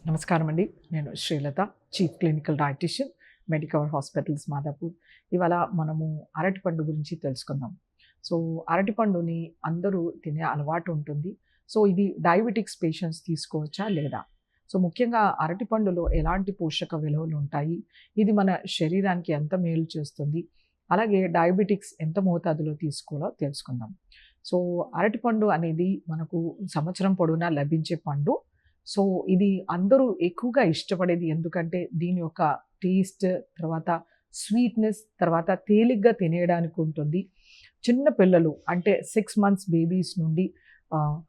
నమస్కారం అండి. నేను Srilatha, chief clinical dietitian, Medicover hospitals Madhapur. ఇవాళ మనము అరటిపండు గురించి తెలుసుకుందాం. సో, అరటిపండుని అందరూ తినే అలవాటు ఉంటుంది. సో, ఇది డయాబెటిక్స్ పేషెంట్స్ తీసుకోవచ్చా లేదా? సో, ముఖ్యంగా అరటిపండులో ఎలాంటి పోషక విలువలు ఉంటాయి? ఇది మన శరీరానికి ఎంత మేలు చేస్తుంది? అలాగే డయాబెటిక్స్ ఎంత మోతాదులో తీసుకోవాలో తెలుసుకుందాం. సో, అరటిపండు అనేది మనకు సంవత్సరం పొడవునా లభించే పండు. సో, ఇది అందరూ ఎక్కువగా ఇష్టపడేది ఎందుకంటే దీని యొక్క టేస్ట్, తర్వాత స్వీట్‌నెస్, తర్వాత తేలిగ్గా తినేయడానికి ఉంటుంది. చిన్న పిల్లలు అంటే 6 మంత్స్ బేబీస్ నుండి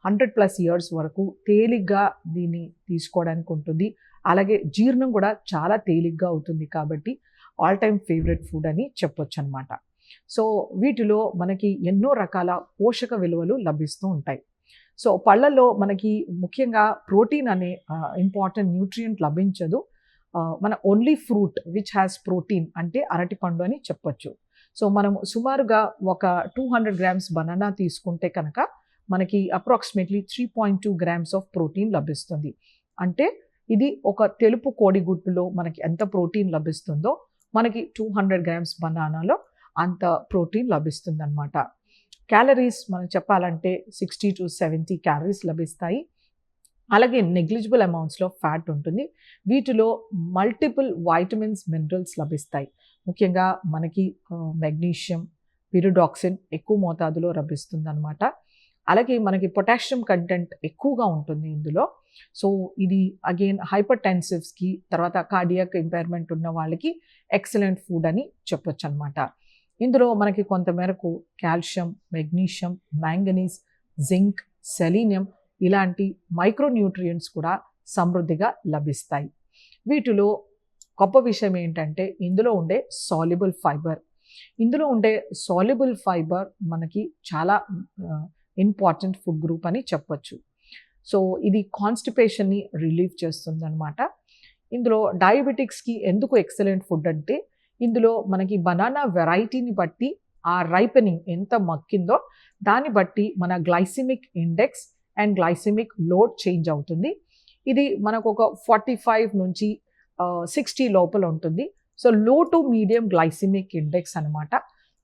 100+ ఇయర్స్ వరకు తేలిగ్గా దీన్ని తీసుకోవడానికి ఉంటుంది. అలాగే జీర్ణం కూడా చాలా తేలిగ్గా అవుతుంది కాబట్టి ఆల్ టైమ్ ఫేవరెట్ ఫుడ్ అని చెప్పొచ్చనమాట. సో, వీటిలో మనకి ఎన్నో రకాల పోషక విలువలు లభిస్తూ ఉంటాయి. సో, పళ్ళల్లో మనకి ముఖ్యంగా ప్రోటీన్ అనే ఇంపార్టెంట్ న్యూట్రియంట్ లభించదు. మన only fruit which has protein అంటే అరటిపండు అని చెప్పొచ్చు. సో, మనము సుమారుగా ఒక 200 గ్రామ్స్ బనానా తీసుకుంటే కనుక మనకి అప్రాక్సిమేట్లీ 3.2 గ్రామ్స్ ఆఫ్ ప్రోటీన్ లభిస్తుంది. అంటే ఇది ఒక తెలుపు కోడిగుడ్డులో మనకి ఎంత ప్రోటీన్ లభిస్తుందో మనకి 200 గ్రామ్స్ బనానాలో అంత ప్రోటీన్ లభిస్తుందన్నమాట. క్యాలరీస్ మనం చెప్పాలంటే 60-70 క్యాలరీస్ లభిస్తాయి. అలాగే నెగ్లిజిబుల్ అమౌంట్స్‌లో ఫ్యాట్ ఉంటుంది. వీటిలో మల్టిపుల్ వైటమిన్స్, మినరల్స్ లభిస్తాయి. ముఖ్యంగా మనకి మెగ్నీషియం, పిరిడాక్సిన్ ఎక్కువ మోతాదులో లభిస్తుందనమాట. అలాగే మనకి పొటాషియం కంటెంట్ ఎక్కువగా ఉంటుంది ఇందులో. సో, ఇది అగైన్ హైపర్‌టెన్సివ్స్‌కి, తర్వాత కార్డియాక్ ఇంపైర్మెంట్ ఉన్న వాళ్ళకి ఎక్సలెంట్ ఫుడ్ అని చెప్పొచ్చనమాట. ఇందులో మనకి కొంత మేరకు calcium, magnesium, manganese, zinc, selenium ఇలాంటి మైక్రో న్యూట్రియంట్స్ కూడా సమృద్ధిగా లభిస్తాయి. వీటిలో గొప్ప విషయం ఏంటంటే ఇందులో ఉండే సాల్యుబుల్ ఫైబర్. ఇందులో ఉండే సాల్యుబుల్ ఫైబర్ మనకి చాలా ఇంపార్టెంట్ ఫుడ్ గ్రూప్ అని చెప్పొచ్చు. సో, ఇది కాన్‌స్టిపేషన్‌ని రిలీవ్ చేస్తుందనమాట. ఇందులో డయాబెటిక్స్‌కి ఎందుకు ఎక్సలెంట్ ఫుడ్ అంటే ఇందులో మనకి బనానా వెరైటీని బట్టి ఆ రైపెనింగ్ ఎంత మక్కిందో దాన్ని బట్టి మన glycemic index and glycaemic load change అవుతుంది. ఇది మనకు ఒక 45 నుంచి 60 లోపల ఉంటుంది. సో, లో టు మీడియం గ్లైసిమిక్ ఇండెక్స్ అనమాట.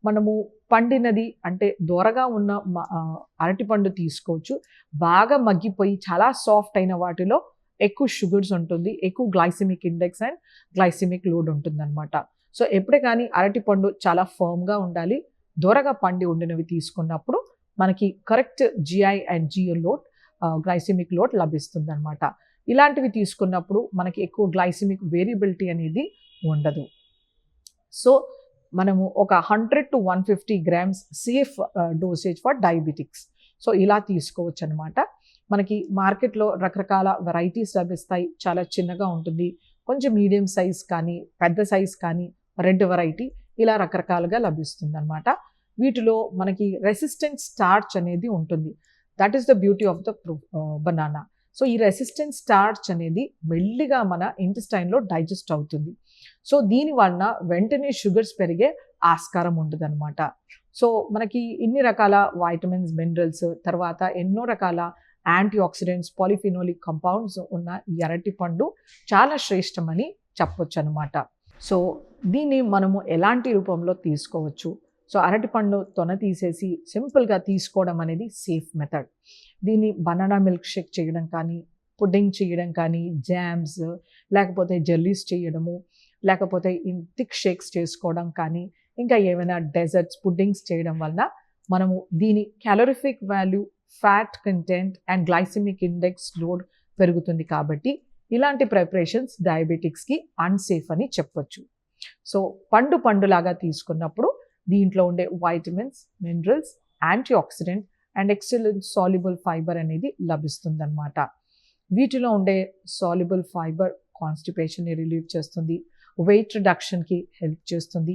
మనము పండినది అంటే దోరగా ఉన్న అరటిపండు తీసుకోవచ్చు. బాగా మగ్గిపోయి చాలా సాఫ్ట్ అయిన వాటిలో ఎక్కువ షుగర్స్ ఉంటుంది. ఎక్కువ glycemic index and glycaemic load ఉంటుందన్నమాట. సో, ఎప్పుడే కానీ అరటిపండు చాలా ఫర్మ్‌గా ఉండాలి. దోరగా పండి ఉండినవి తీసుకున్నప్పుడు మనకి correct GI and GL load, glycemic load లభిస్తుందనమాట. ఇలాంటివి తీసుకున్నప్పుడు మనకి ఎక్కువ గ్లైసిమిక్ వేరియబిలిటీ అనేది ఉండదు. సో, మనము ఒక 100-150 grams safe dosage for diabetics. So, ఇలా తీసుకోవచ్చనమాట. మనకి మార్కెట్‌లో రకరకాల వెరైటీస్ లభిస్తాయి. చాలా చిన్నగా ఉంటుంది. కొంచెం మీడియం సైజ్ కానీ, పెద్ద సైజ్ కానీ, రెడ్ వెరైటీ ఇలా రకరకాలుగా లభిస్తుందనమాట. వీటిలో మనకి రెసిస్టెంట్ స్టార్చ్ అనేది ఉంటుంది. That is the beauty of the banana. So, ఈ రెసిస్టెంట్ స్టార్చ్ అనేది మెల్లిగా మన ఇంటెస్టైన్‌లో డైజెస్ట్ అవుతుంది. సో, దీని వలన వెంటనే షుగర్స్ పెరిగే ఆస్కారం ఉండదనమాట. సో, మనకి ఇన్ని రకాల వైటమిన్స్, మినరల్స్, తర్వాత ఎన్నో రకాల యాంటీ ఆక్సిడెంట్స్, పాలిఫినోలిక్ కంపౌండ్స్ ఉన్న ఈ అరటిపండు చాలా శ్రేష్టమని చెప్పొచ్చనమాట. సో, దీన్ని మనము ఎలాంటి రూపంలో తీసుకోవచ్చు? సో, అరటిపండు తొన తీసేసి సింపుల్‌గా తీసుకోవడం అనేది సేఫ్ మెథడ్. దీన్ని బనానా మిల్క్ షేక్ చేయడం కానీ, పుడ్డింగ్ చేయడం కానీ, జామ్స్ లేకపోతే జెల్లీస్ చేయడము, లేకపోతే థిక్ షేక్స్ చేసుకోవడం కానీ, ఇంకా ఏమైనా డెజర్ట్స్, పుడ్డింగ్స్ చేయడం వలన మనము దీని calorific value, fat content and glycemic index load పెరుగుతుంది కాబట్టి ఇలాంటి ప్రిపరేషన్స్ డయాబెటిక్స్‌కి అన్‌సేఫ్ అని చెప్పొచ్చు. సో, పండులాగా తీసుకున్నప్పుడు దీంట్లో ఉండే vitamins, minerals, anti oxidant and excellent soluble fibre అనేది లభిస్తుందన్నమాట. వీటిలో ఉండే సాల్యుబుల్ ఫైబర్ కాన్‌స్టిపేషన్‌ని రిలీవ్ చేస్తుంది. వెయిట్ రిడక్షన్‌కి హెల్ప్ చేస్తుంది.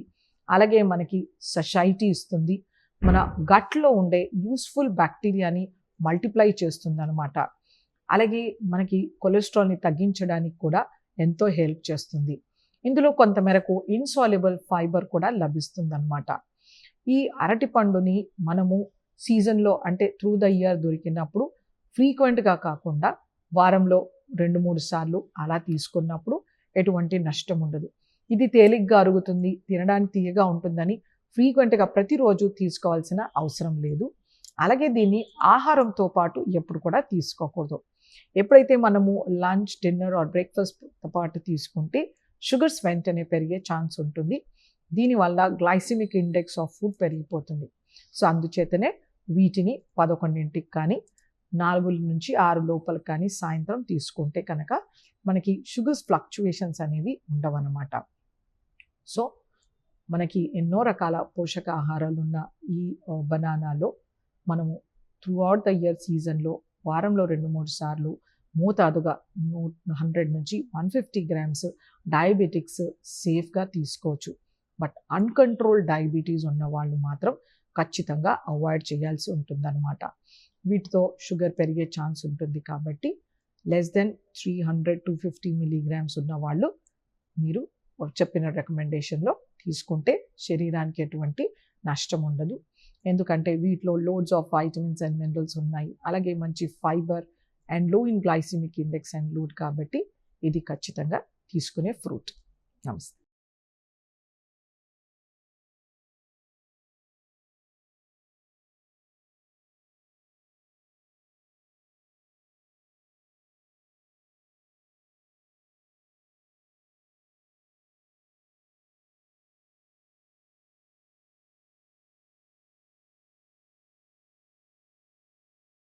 అలాగే మనకి సషైటీ ఇస్తుంది. మన గట్‌లో ఉండే యూస్‌ఫుల్ బ్యాక్టీరియాని మల్టిప్లై చేస్తుందన్నమాట. అలాగే మనకి కొలెస్ట్రాల్‌ని తగ్గించడానికి కూడా ఎంతో హెల్ప్ చేస్తుంది. ఇందులో కొంతమేరకు ఇన్సాల్యుబుల్ ఫైబర్ కూడా లభిస్తుందన్నమాట. ఈ అరటిపండుని మనము సీజన్‌లో అంటే త్రూ ద ఇయర్ దొరికినప్పుడు ఫ్రీక్వెంట్‌గా కాకుండా వారంలో 2-3 సార్లు అలా తీసుకున్నప్పుడు ఎటువంటి నష్టం ఉండదు. ఇది తేలిగ్గా అరుగుతుంది, తినడానికి తియ్యగా ఉంటుందని ఫ్రీక్వెంట్‌గా ప్రతిరోజు తీసుకోవాల్సిన అవసరం లేదు. అలాగే దీన్ని ఆహారంతో పాటు ఎప్పుడు కూడా తీసుకోకూడదు. ఎప్పుడైతే మనము లంచ్, డిన్నర్ ఆర్ బ్రేక్‌ఫాస్ట్‌తో పాటు తీసుకుంటే షుగర్స్ వెంటనే పెరిగే ఛాన్స్ ఉంటుంది. దీనివల్ల గ్లైసెమిక్ ఇండెక్స్ ఆఫ్ ఫుడ్ పెరిగిపోతుంది. సో, అందుచేతనే వీటిని 11కి కానీ, 4-6 లోపల కానీ సాయంత్రం తీసుకుంటే కనుక మనకి షుగర్స్ ఫ్లక్చుయేషన్స్ అనేవి ఉండవన్నమాట. సో, మనకి ఎన్నో రకాల పోషకాహారాలున్న ఈ బనానాలో మనము త్రూఅవుట్ ద ఇయర్ సీజన్‌లో వారంలో 2-3 సార్లు మోతాదుగా 100-150 గ్రామ్స్ డయాబెటిక్స్ సేఫ్‌గా తీసుకోవచ్చు. బట్ అన్‌కంట్రోల్డ్ డయాబెటీస్ ఉన్నవాళ్ళు మాత్రం ఖచ్చితంగా అవాయిడ్ చేయాల్సి ఉంటుందన్నమాట. వీటితో షుగర్ పెరిగే ఛాన్స్ ఉంటుంది కాబట్టి లెస్ దెన్ 300-250 మిల్లీగ్రామ్స్ ఉన్నవాళ్ళు మీరు చెప్పిన రికమెండేషన్‌లో తీసుకుంటే శరీరానికి ఎటువంటి నష్టం ఉండదు. ఎందుకంటే వీటిలో loads of vitamins and minerals ఉన్నాయి. అలాగే మంచి fibre and low in glycaemic index and load కాబట్టి ఇది ఖచ్చితంగా తీసుకునే ఫ్రూట్. నమస్తే.